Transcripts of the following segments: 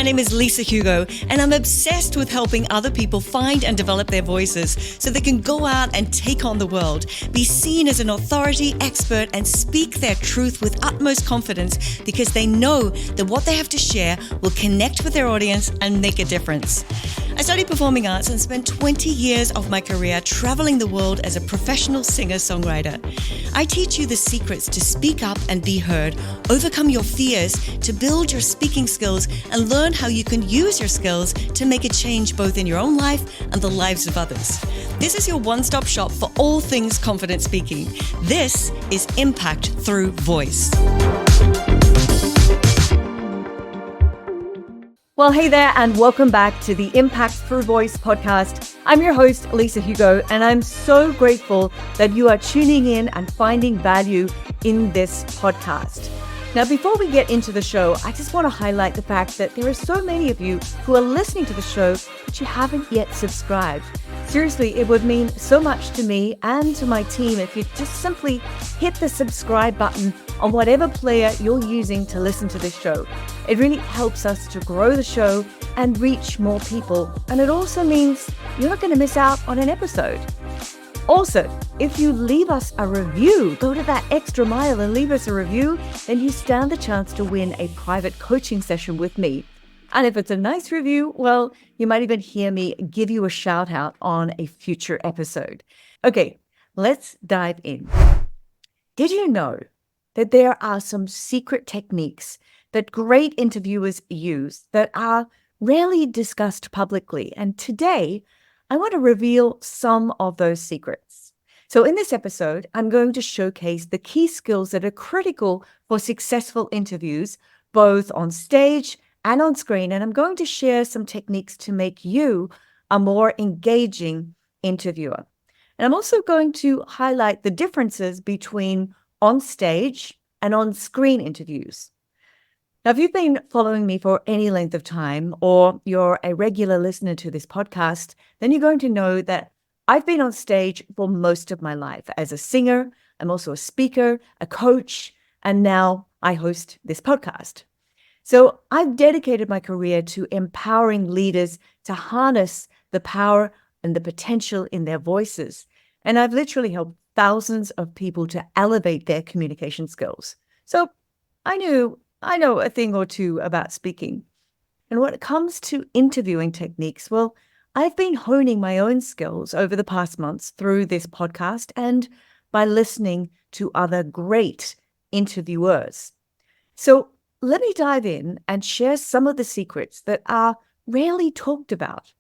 name is Lisa Hugo, and I'm obsessed with helping other people find and develop their voices so they can go out and take on the world, be seen as an authority, expert, and speak their truth with utmost confidence because they know that what they have to share will connect with their audience and make a difference. I studied performing arts and spent 20 years of my career traveling the world as a professional singer-songwriter. I teach you the secrets to speak up and be heard, overcome your fears, to build your speaking skills, and learn how you can use your skills to make a change both in your own life and the lives of others. This is your one-stop shop for all things confident speaking. This is Impact Through Voice. Well, hey there, and welcome back to the Impact Through Voice podcast. I'm your host, Lisa Hugo, and I'm so grateful that you are tuning in and finding value in this podcast. Now, before we get into the show, I just want to highlight the fact that there are so many of you who are listening to the show, but you haven't yet subscribed. Seriously, it would mean so much to me and to my team if you just simply hit the subscribe button on whatever player you're using to listen to this show. It really helps us to grow the show and reach more people. And it also means you're not going to miss out on an episode. Also, if you leave us a review, go to that extra mile and leave us a review, then you stand the chance to win a private coaching session with me. And if it's a nice review, well, you might even hear me give you a shout out on a future episode. Okay, let's dive in. Did you know that there are some secret techniques that great interviewers use that are rarely discussed publicly? And today, I want to reveal some of those secrets. So in this episode, I'm going to showcase the key skills that are critical for successful interviews, both on stage and on screen. And I'm going to share some techniques to make you a more engaging interviewer. And I'm also going to highlight the differences between on stage and on screen interviews. Now, if you've been following me for any length of time, or you're a regular listener to this podcast, then you're going to know that I've been on stage for most of my life as a singer. I'm also a speaker, a coach, and now I host this podcast. So I've dedicated my career to empowering leaders to harness the power and the potential in their voices. And I've literally helped thousands of people to elevate their communication skills. So I know a thing or two about speaking. And when it comes to interviewing techniques, well, I've been honing my own skills over the past months through this podcast and by listening to other great interviewers. So let me dive in and share some of the secrets that are rarely talked about.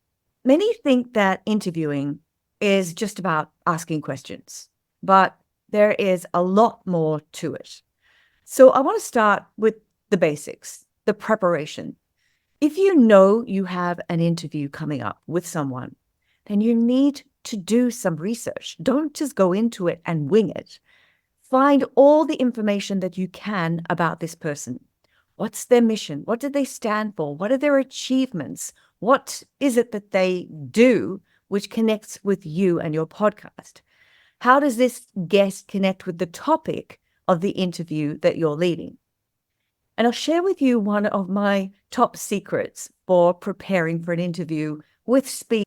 Many think that interviewing is just about asking questions, but there is a lot more to it. So I want to start with the basics, the preparation. If you know you have an interview coming up with someone, then you need to do some research. Don't just go into it and wing it. Find all the information that you can about this person. What's their mission? What do they stand for? What are their achievements? What is it that they do which connects with you and your podcast? How does this guest connect with the topic of the interview that you're leading? And I'll share with you one of my top secrets for preparing for an interview with speed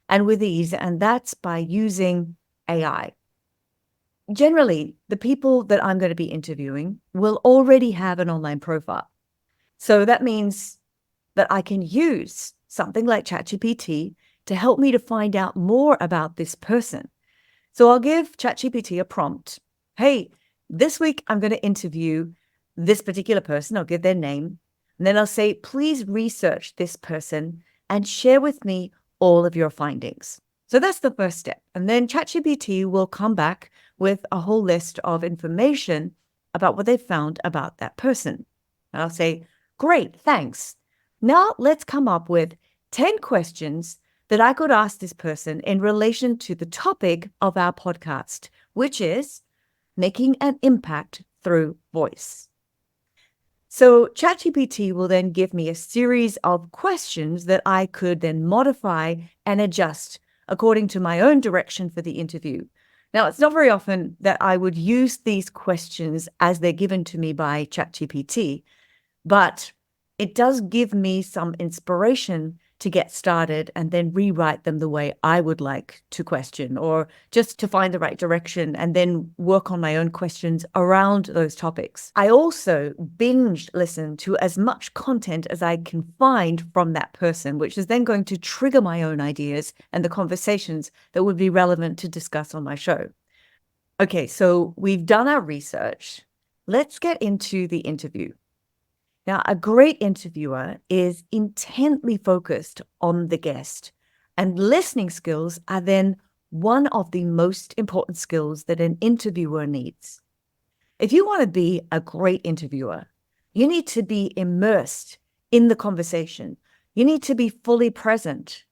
and with ease, and that's by using AI. Generally, the people that I'm going to be interviewing will already have an online profile. So that means that I can use something like ChatGPT to help me to find out more about this person. So I'll give ChatGPT a prompt. Hey, this week I'm going to interview this particular person. I'll give their name. And then I'll say, please research this person and share with me all of your findings. So that's the first step. And then ChatGPT will come back with a whole list of information about what they found about that person. And I'll say, great, thanks. Now let's come up with 10 questions that I could ask this person in relation to the topic of our podcast, which is making an impact through voice. So ChatGPT will then give me a series of questions that I could then modify and adjust according to my own direction for the interview. Now, it's not very often that I would use these questions as they're given to me by ChatGPT, but it does give me some inspiration to get started and then rewrite them the way I would like to question, or just to find the right direction and then work on my own questions around those topics. I also binge listen to as much content as I can find from that person, which is then going to trigger my own ideas and the conversations that would be relevant to discuss on my show. Okay, so we've done our research. Let's get into the interview. Now, a great interviewer is intently focused on the guest, and listening skills are then one of the most important skills that an interviewer needs. If you want to be a great interviewer, you need to be immersed in the conversation. You need to be fully present.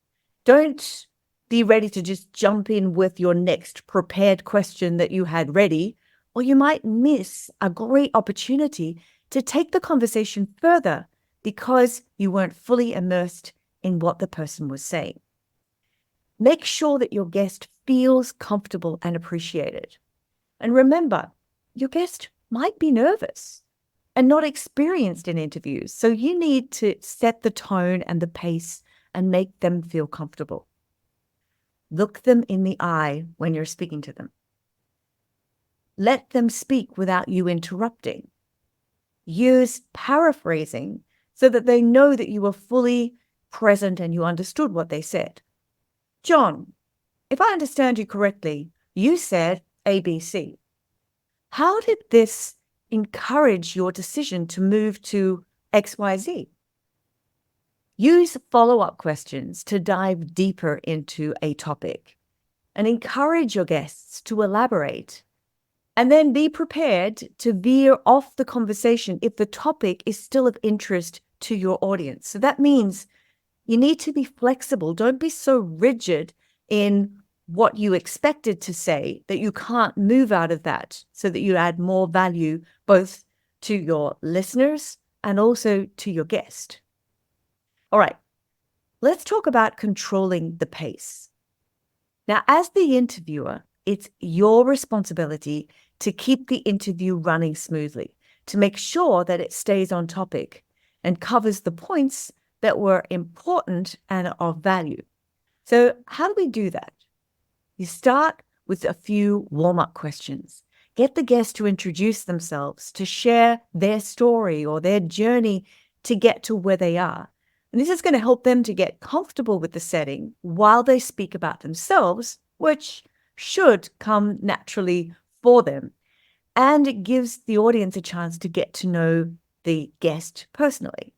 Don't be ready to just jump in with your next prepared question that you had ready, or you might miss a great opportunity to take the conversation further because you weren't fully immersed in what the person was saying. Make sure that your guest feels comfortable and appreciated. And remember, your guest might be nervous and not experienced in interviews, so you need to set the tone and the pace and make them feel comfortable. Look them in the eye when you're speaking to them. Let them speak without you interrupting. Use paraphrasing so that they know that you were fully present and you understood what they said. John, if I understand you correctly, you said ABC. How did this encourage your decision to move to XYZ? Use follow-up questions to dive deeper into a topic and encourage your guests to elaborate. And then be prepared to veer off the conversation if the topic is still of interest to your audience. So that means you need to be flexible. Don't be so rigid in what you expected to say that you can't move out of that, so that you add more value both to your listeners and also to your guest. All right, let's talk about controlling the pace. Now, as the interviewer, it's your responsibility to keep the interview running smoothly, to make sure that it stays on topic and covers the points that were important and of value. So how do we do that? You start with a few warm-up questions. Get the guest to introduce themselves, to share their story or their journey to get to where they are. And this is going to help them to get comfortable with the setting while they speak about themselves, which should come naturally for them. And it gives the audience a chance to get to know the guest personally.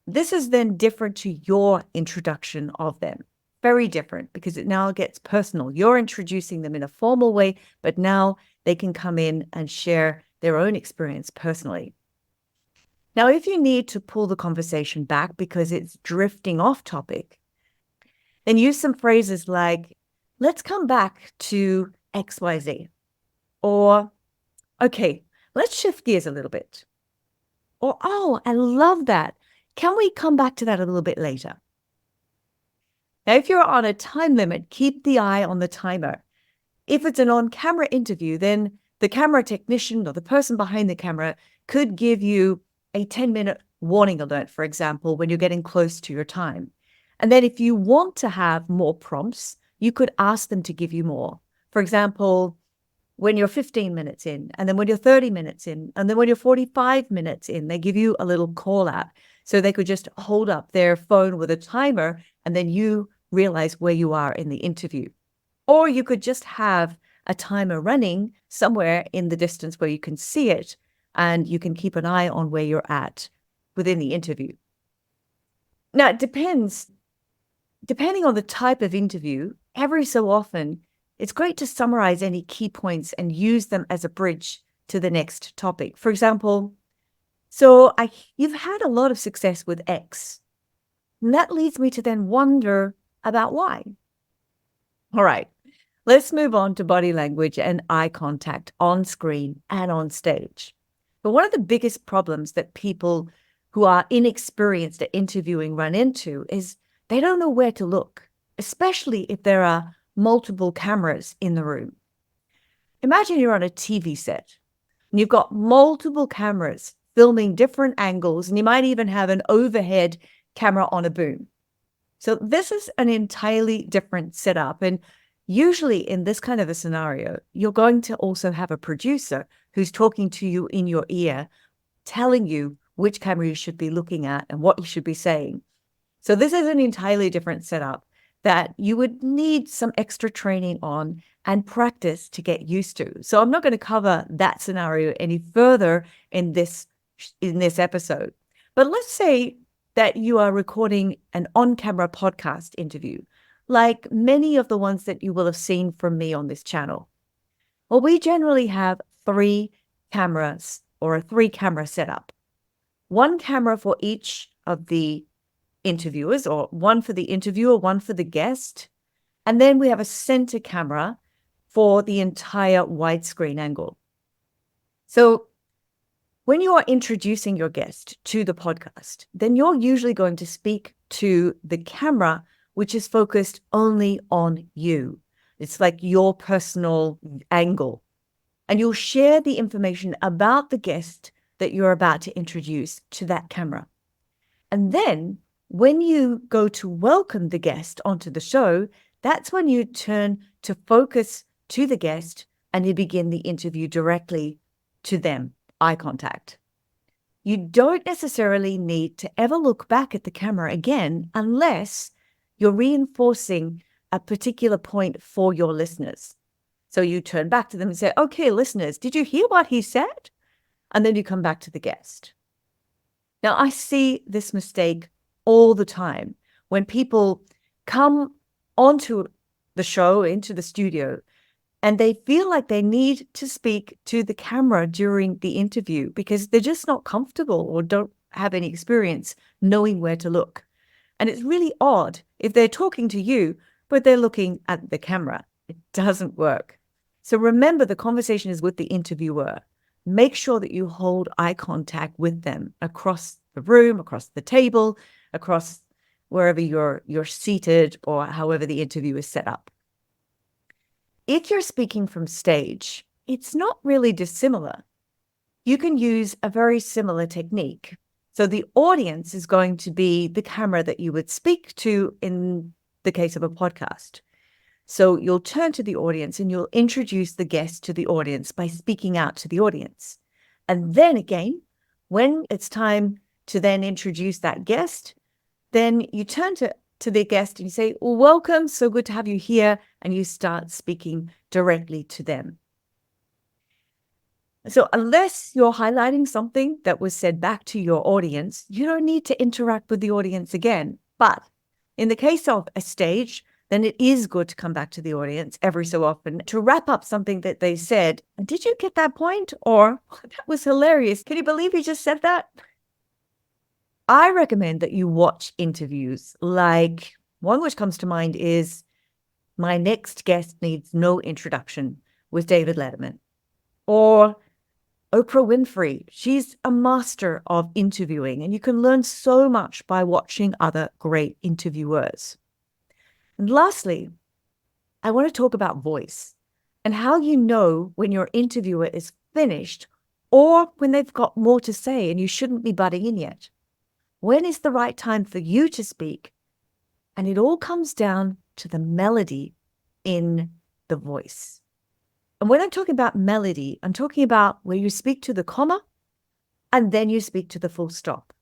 This is then different to your introduction of them. Very different, because it now gets personal. You're introducing them in a formal way, but now they can come in and share their own experience personally. Now, if you need to pull the conversation back because it's drifting off topic, then use some phrases like, let's come back to XYZ. Or, okay, let's shift gears a little bit. Or, oh, I love that. Can we come back to that a little bit later? Now, if you're on a time limit, keep the eye on the timer. If it's an on-camera interview, then the camera technician or the person behind the camera could give you a 10-minute warning alert, for example, when you're getting close to your time. And then if you want to have more prompts, you could ask them to give you more. For example, when you're 15 minutes in, and then when you're 30 minutes in, and then when you're 45 minutes in, they give you a little call out. So they could just hold up their phone with a timer, and then you realize where you are in the interview. Or you could just have a timer running somewhere in the distance where you can see it, and you can keep an eye on where you're at within the interview. Now, it depends. Depending on the type of interview, every so often, it's great to summarize any key points and use them as a bridge to the next topic. For example, you've had a lot of success with X. And that leads me to then wonder about Y. All right, let's move on to body language and eye contact on screen and on stage. But one of the biggest problems that people who are inexperienced at interviewing run into is they don't know where to look, especially if there are multiple cameras in the room. Imagine you're on a TV set and you've got multiple cameras filming different angles, and you might even have an overhead camera on a boom. So this is an entirely different setup. And usually in this kind of a scenario, you're going to also have a producer who's talking to you in your ear, telling you which camera you should be looking at and what you should be saying. So this is an entirely different setup that you would need some extra training on and practice to get used to. So I'm not going to cover that scenario any further in this episode. But let's say that you are recording an on-camera podcast interview, like many of the ones that you will have seen from me on this channel. Well, we generally have 3 cameras or a 3-camera setup. 1 camera for each of the interviewers, or 1 for the interviewer, 1 for the guest. And then we have a center camera for the entire widescreen angle. So when you are introducing your guest to the podcast, then you're usually going to speak to the camera, which is focused only on you. It's like your personal angle. And you'll share the information about the guest that you're about to introduce to that camera. And then when you go to welcome the guest onto the show, that's when you turn to focus to the guest and you begin the interview directly to them, eye contact. You don't necessarily need to ever look back at the camera again unless you're reinforcing a particular point for your listeners. So you turn back to them and say, okay, listeners, did you hear what he said? And then you come back to the guest. Now, I see this mistake all the time when people come onto the show, into the studio, and they feel like they need to speak to the camera during the interview because they're just not comfortable or don't have any experience knowing where to look. And it's really odd if they're talking to you, but they're looking at the camera. It doesn't work. So remember, the conversation is with the interviewer. Make sure that you hold eye contact with them across the room, across the table, across wherever you're seated or however the interview is set up. If you're speaking from stage, it's not really dissimilar. You can use a very similar technique. So the audience is going to be the camera that you would speak to in the case of a podcast. So you'll turn to the audience and you'll introduce the guest to the audience by speaking out to the audience. And then again, when it's time to then introduce that guest, then you turn to the guest and you say, well, welcome, so good to have you here. And you start speaking directly to them. So unless you're highlighting something that was said back to your audience, you don't need to interact with the audience again. But in the case of a stage, then it is good to come back to the audience every so often to wrap up something that they said. Did you get that point? Or that was hilarious. Can you believe he just said that? I recommend that you watch interviews. Like one which comes to mind is My Next Guest Needs No Introduction with David Letterman. Or Oprah Winfrey. She's a master of interviewing, and you can learn so much by watching other great interviewers. And lastly, I want to talk about voice and how you know when your interviewer is finished or when they've got more to say and you shouldn't be butting in yet. When is the right time for you to speak? And it all comes down to the melody in the voice. And when I'm talking about melody, I'm talking about where you speak to the comma and then you speak to the full stop.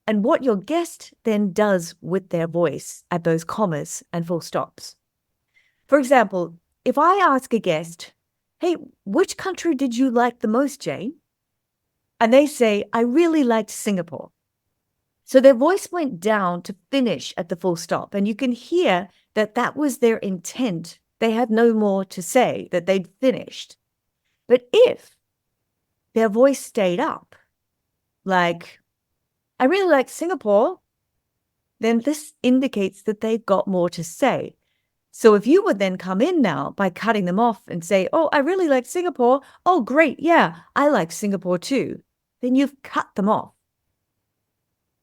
And what your guest then does with their voice at those commas and full stops. For example, if I ask a guest, hey, which country did you like the most, Jane? And they say, I really liked Singapore. So their voice went down to finish at the full stop. And you can hear that that was their intent. They had no more to say, that they'd finished. But if their voice stayed up, like, I really like Singapore, then this indicates that they've got more to say. So if you would then come in now by cutting them off and say, oh, I really like Singapore. Oh, great. Yeah, I like Singapore too. Then you've cut them off.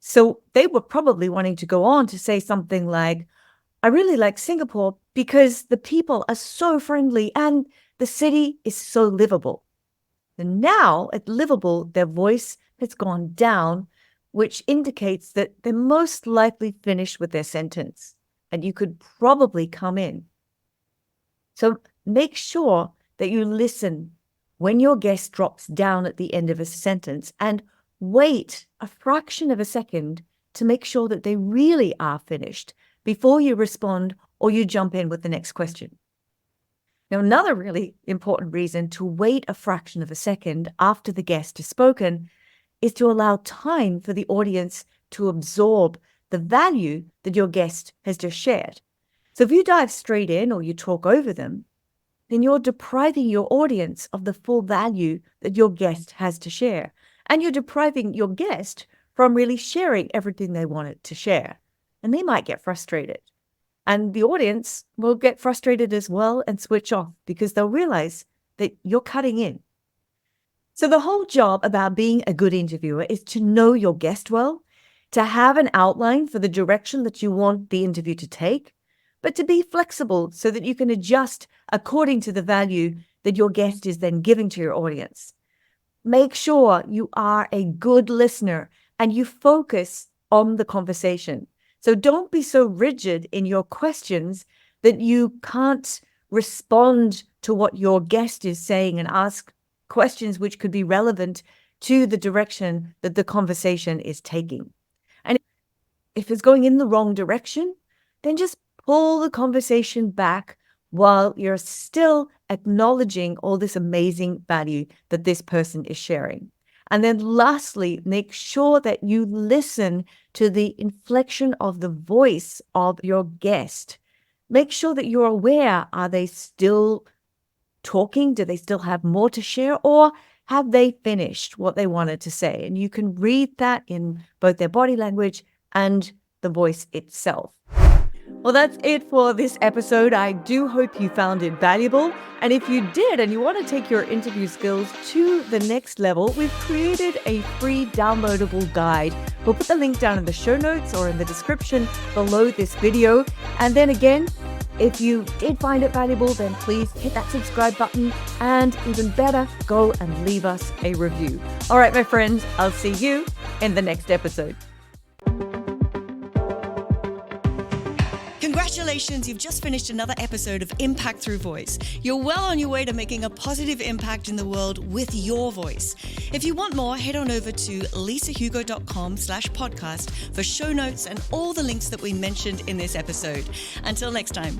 So they were probably wanting to go on to say something like, I really like Singapore because the people are so friendly and the city is so livable. And now at livable, their voice has gone down, which indicates that they're most likely finished with their sentence, and you could probably come in. So make sure that you listen when your guest drops down at the end of a sentence and wait a fraction of a second to make sure that they really are finished before you respond or you jump in with the next question. Now, another really important reason to wait a fraction of a second after the guest has spoken is to allow time for the audience to absorb the value that your guest has just shared. So if you dive straight in or you talk over them, then you're depriving your audience of the full value that your guest has to share. And you're depriving your guest from really sharing everything they wanted to share. And they might get frustrated. And the audience will get frustrated as well and switch off because they'll realize that you're cutting in. So the whole job about being a good interviewer is to know your guest well, to have an outline for the direction that you want the interview to take, but to be flexible so that you can adjust according to the value that your guest is then giving to your audience. Make sure you are a good listener and you focus on the conversation. So don't be so rigid in your questions that you can't respond to what your guest is saying and ask questions which could be relevant to the direction that the conversation is taking. And if it's going in the wrong direction, then just pull the conversation back while you're still acknowledging all this amazing value that this person is sharing. And then lastly, make sure that you listen to the inflection of the voice of your guest. Make sure that you're aware, are they still talking? Do they still have more to share? Or have they finished what they wanted to say? And you can read that in both their body language and the voice itself. Well, that's it for this episode. I do hope you found it valuable. And if you did and you want to take your interview skills to the next level, we've created a free downloadable guide. We'll put the link down in the show notes or in the description below this video. And then again, if you did find it valuable, then please hit that subscribe button. And even better, go and leave us a review. All right, my friends, I'll see you in the next episode. Congratulations, you've just finished another episode of Impact Through Voice. You're well on your way to making a positive impact in the world with your voice. If you want more, head on over to lisahugo.com/podcast for show notes and all the links that we mentioned in this episode. Until next time.